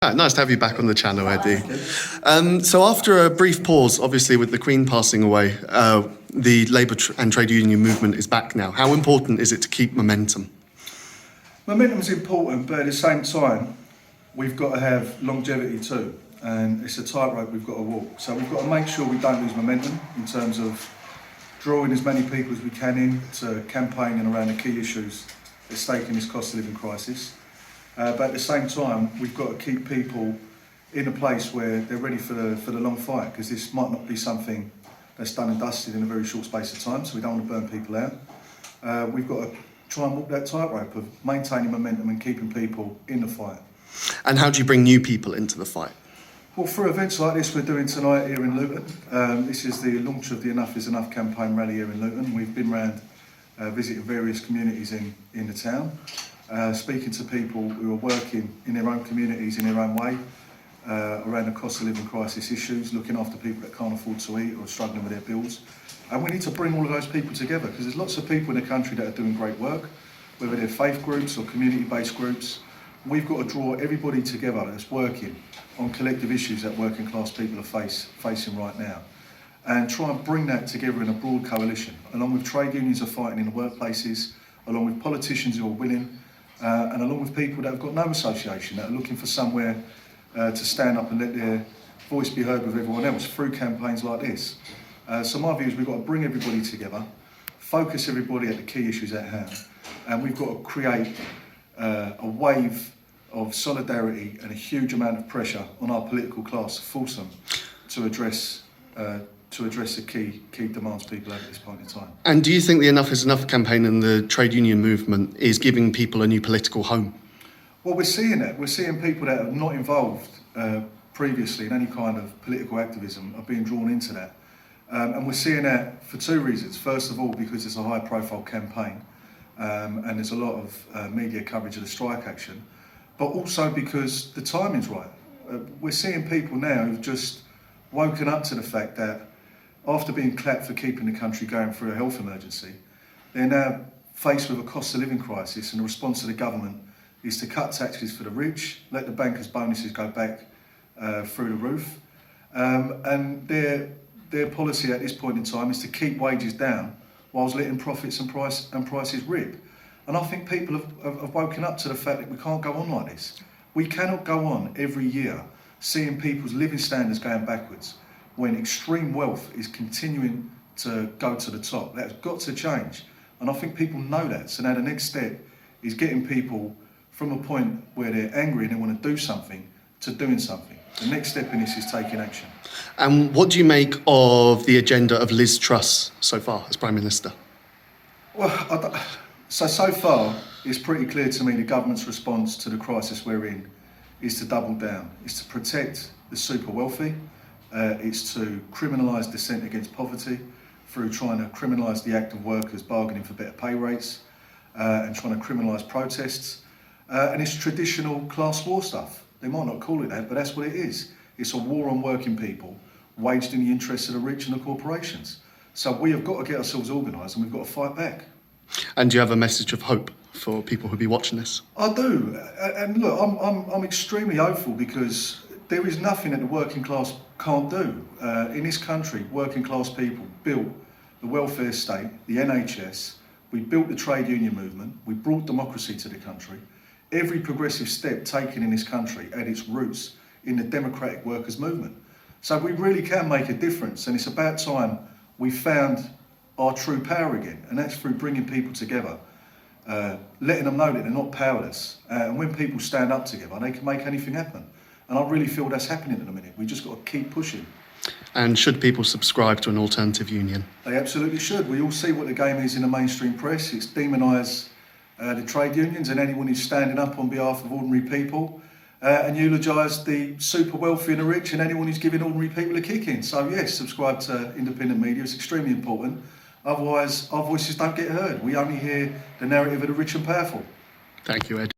Nice to have you back on the channel, Eddie. So after a brief pause, obviously with the Queen passing away, the Labour and trade union movement is back now. How important is it to keep momentum? Momentum is important, but at the same time, we've got to have longevity too. And it's a tightrope we've got to walk. So we've got to make sure we don't lose momentum in terms of drawing as many people as we can in to campaigning around the key issues at stake in this cost of living crisis. But at the same time, we've got to keep people in a place where they're ready for the long fight, because this might not be something that's done and dusted in a very short space of time, so we don't want to burn people out. We've got to try and walk that tightrope of maintaining momentum and keeping people in the fight. And how do you bring new people into the fight? Well, through events like this we're doing tonight here in Luton. This is the launch of the Enough is Enough campaign rally here in Luton. We've been around visiting various communities in the town, speaking to people who are working in their own communities in their own way, around the cost of living crisis issues, looking after people that can't afford to eat or are struggling with their bills. And we need to bring all of those people together, because there's lots of people in the country that are doing great work, whether they're faith groups or community-based groups. We've got to draw everybody together that's working on collective issues that working class people are facing right now, and try and bring that together in a broad coalition, along with trade unions are fighting in the workplaces, along with politicians who are willing, and along with people that have got no association, that are looking for somewhere to stand up and let their voice be heard with everyone else through campaigns like this. So my view is we've got to bring everybody together, focus everybody at the key issues at hand, and we've got to create a wave of solidarity and a huge amount of pressure on our political class to force them to address the key demands people have at this point in time. And do you think the Enough is Enough campaign and the trade union movement is giving people a new political home? Well, we're seeing it. We're seeing people that are not involved previously in any kind of political activism are being drawn into that. And we're seeing that for two reasons. First of all, because it's a high profile campaign and there's a lot of media coverage of the strike action, but also because the timing's right. We're seeing people now who've just woken up to the fact that after being clapped for keeping the country going through a health emergency, they're now faced with a cost of living crisis, and the response of the government is to cut taxes for the rich, let the bankers' bonuses go back through the roof, and their policy at this point in time is to keep wages down whilst letting profits and prices rip. And I think people have woken up to the fact that we can't go on like this. We cannot go on every year seeing people's living standards going backwards when extreme wealth is continuing to go to the top. That's got to change. And I think people know that. So now the next step is getting people from a point where they're angry and they want to do something to doing something. The next step in this is taking action. And what do you make of the agenda of Liz Truss so far as Prime Minister? Well, so far it's pretty clear to me the government's response to the crisis we're in is to double down. It's to protect the super wealthy. It's to criminalise dissent against poverty through trying to criminalise the act of workers bargaining for better pay rates and trying to criminalise protests. And it's traditional class war stuff. They might not call it that, but that's what it is. It's a war on working people waged in the interests of the rich and the corporations. So we have got to get ourselves organised and we've got to fight back. And do you have a message of hope for people who'll be watching this? I do, and look, I'm extremely hopeful, because there is nothing that the working class can't do. In this country, working class people built the welfare state, the NHS, we built the trade union movement, we brought democracy to the country. Every progressive step taken in this country had its roots in the democratic workers' movement. So we really can make a difference, and it's about time we found our true power again, and that's through bringing people together, letting them know that they're not powerless, and when people stand up together they can make anything happen, and I really feel that's happening at the minute. We just got to keep pushing. And should people subscribe to an alternative union? They absolutely should. We all see what the game is in the mainstream press. It's demonise the trade unions and anyone who's standing up on behalf of ordinary people, and eulogise the super wealthy and the rich and anyone who's giving ordinary people a kick in. So yes, subscribe to independent media. It's extremely important. Otherwise, our voices don't get heard. We only hear the narrative of the rich and powerful. Thank you, Ed.